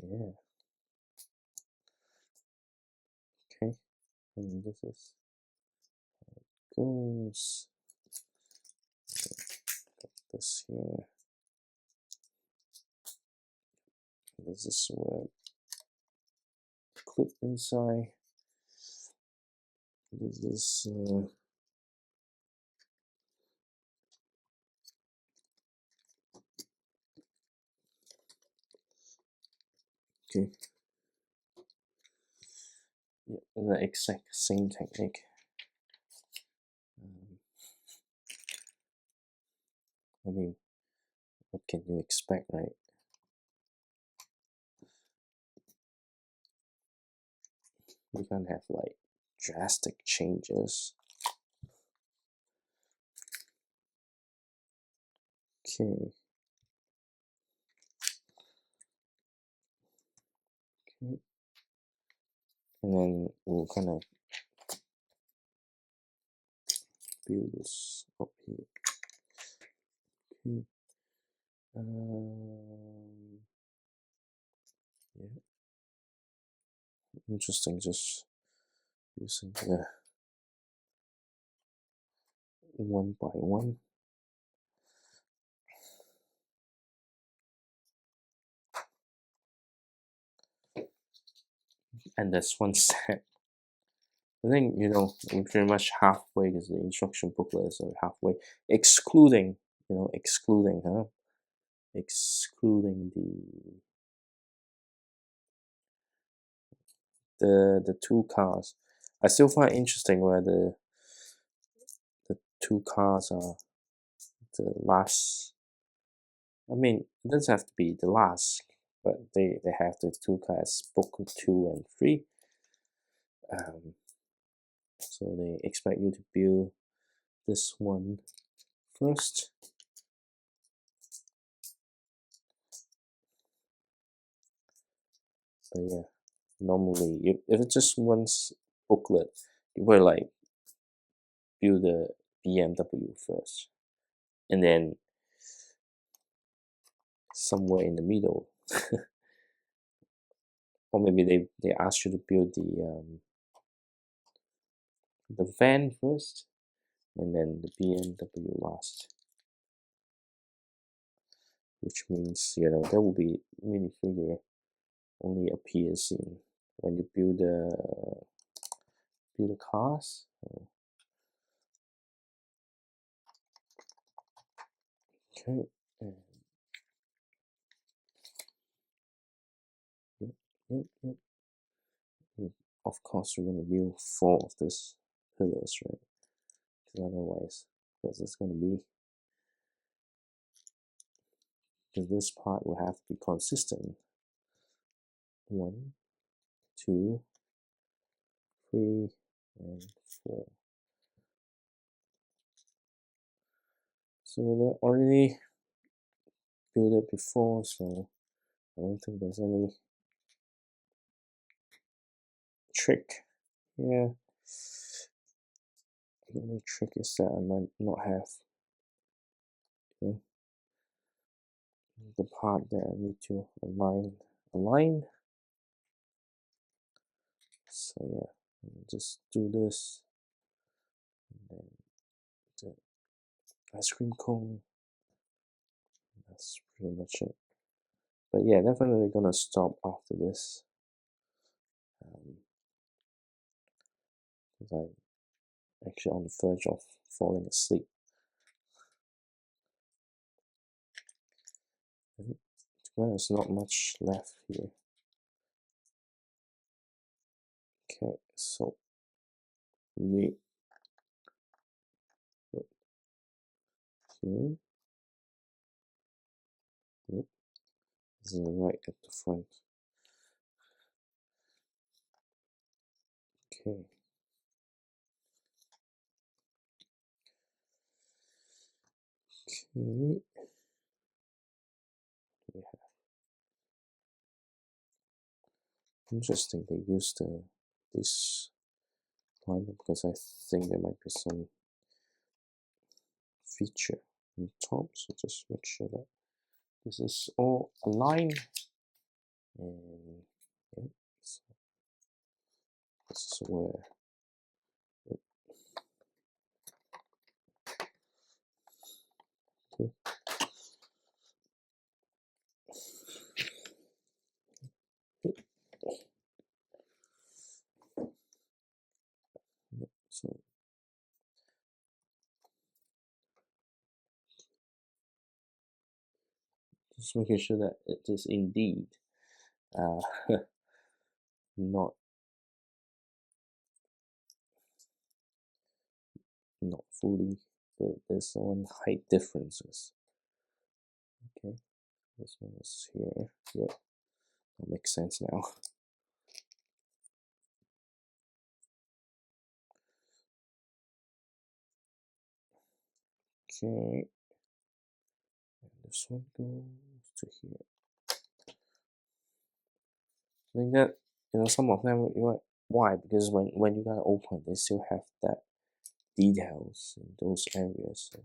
Yeah. Okay. And this is how it goes. Got this here. This is where clip inside. This is okay. Yeah, the exact same technique. I mean, what can you expect, right? You can't have like drastic changes. Okay. Okay. And then we'll kind of build this up here. Okay. Yeah. Interesting, just using the one by one. And that's one step. I think, you know, we're pretty much halfway because the instruction booklet is halfway, excluding, you know, excluding the two cars. I still find interesting where the two cars are the last. I mean, it doesn't have to be the last, but they have the two cars, book 2 and 3. So they expect you to build this one first. But yeah, normally if it's just one booklet, you will like build the BMW first, and then somewhere in the middle, or maybe they ask you to build the van first, and then the BMW last, which means there will be minifigure only appears in when you build the cars. Okay, and yep, yep, yep. And of course, we're gonna build 4 of these pillars, right? Because otherwise, because it's gonna be, because this part will have to be consistent. 1, 2, 3, and 4. So they already built it before, so I don't think there's any trick. Yeah, the only trick is that I might not have the part that I need to align. So yeah, just do this, and then the ice cream cone. That's pretty much it. But yeah, definitely gonna stop after this. Because I'm actually on the verge of falling asleep. And there's not much left here. Okay, so we put here. Nope, this is right at the front. Okay. Okay. We have interesting. They used this line because I think there might be some feature on top. So just make sure that this is all aligned. And yeah, so this is where okay. So just making sure that it is indeed uh, not fully. There's some height differences. Okay, this one is here. Yep, that makes sense now. Okay, and this one goes to here. I think that some of them, why? Because when you gotta open, they still have that details in those areas. So.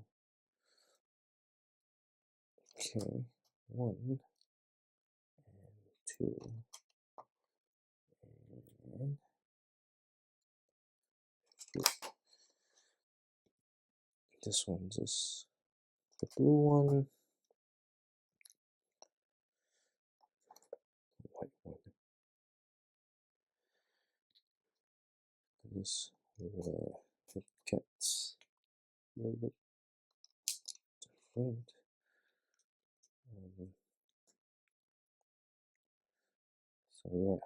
Okay, 1 and 2 and 3. This one's just the blue one, the white one. This where it gets a little bit different. So yeah,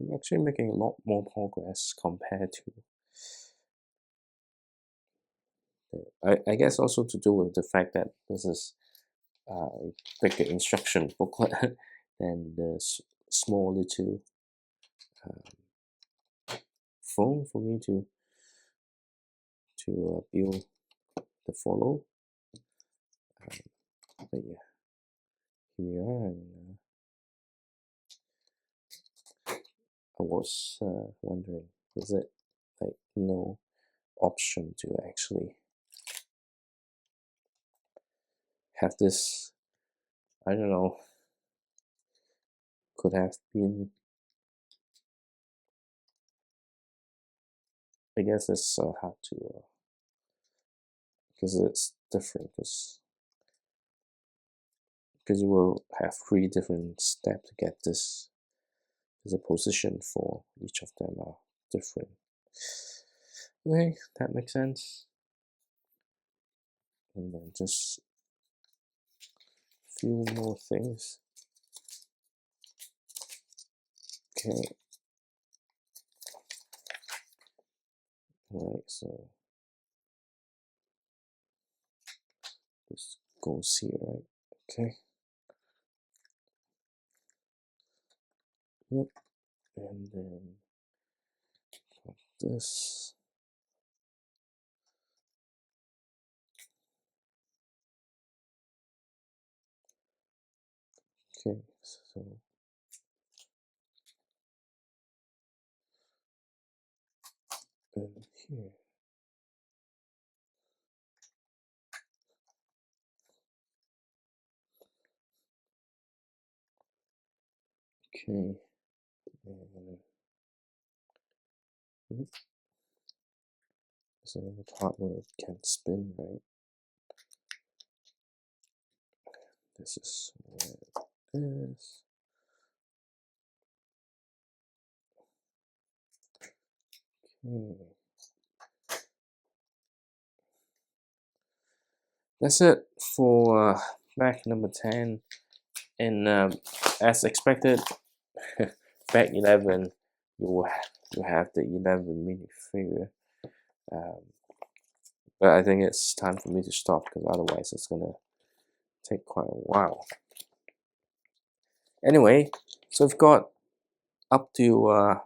I'm actually making a lot more progress compared to I guess also to do with the fact that this is a bigger instruction booklet than the small little phone for me to build the follow. But yeah, here we are. And I was wondering, is it like no option to actually have this? I don't know, could have been, I guess it's hard to because it's different, because you will have 3 different steps to get this. The position for each of them are different. Okay, that makes sense. And then just few more things. Okay. Alright, so this goes here, right? Okay. Yep. And then this. Okay, so and here. Okay. And yep. So the part where it can spin, right? This is where it is. Okay. That's it for back number 10. And as expected, back 11, you have the 11 minifigure. But I think it's time for me to stop, because otherwise it's gonna take quite a while. Anyway, so we've got up to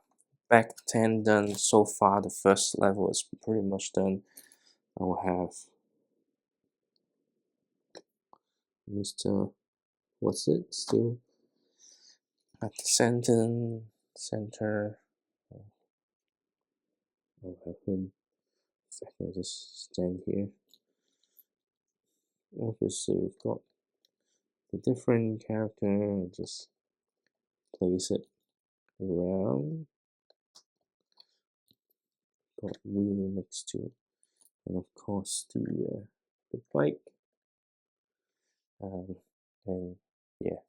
back 10 done so far. The first level is pretty much done. I will have Mr. What's it? Still at the center. I'll have him. In fact, I'll just stand here. Obviously, we've got the different character and just place it around. Got wheel next to it, and of course the bike. And yeah,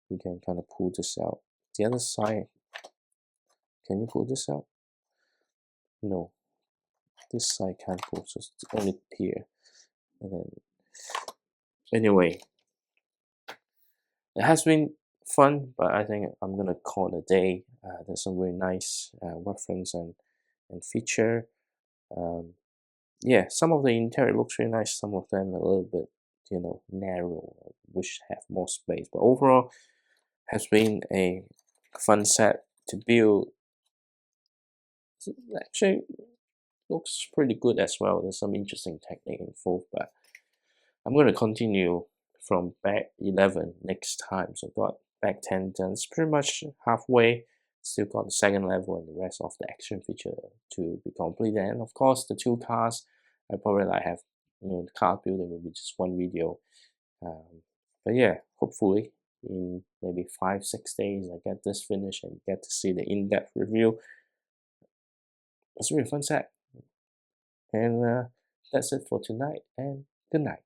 you can kind of pull this out. The other side, can you pull this out? No, this side can't pull, just only here. And then anyway, it has been fun, but I think I'm gonna call it a day. There's some really nice reference and feature. Yeah, some of the interior looks really nice, some of them a little bit, narrow. I wish have more space, but overall has been a fun set to build. Actually looks pretty good as well. There's some interesting technique involved, but I'm going to continue from back 11 next time. So got back 10 done. It's pretty much halfway. Still got the second level and the rest of the action feature to be completed. And of course, the 2 cars, I probably like have, the car building will be just one video. But yeah, hopefully in maybe 5-6 days, I get this finished and get to see the in-depth review. It's a really fun set. And that's it for tonight, and good night.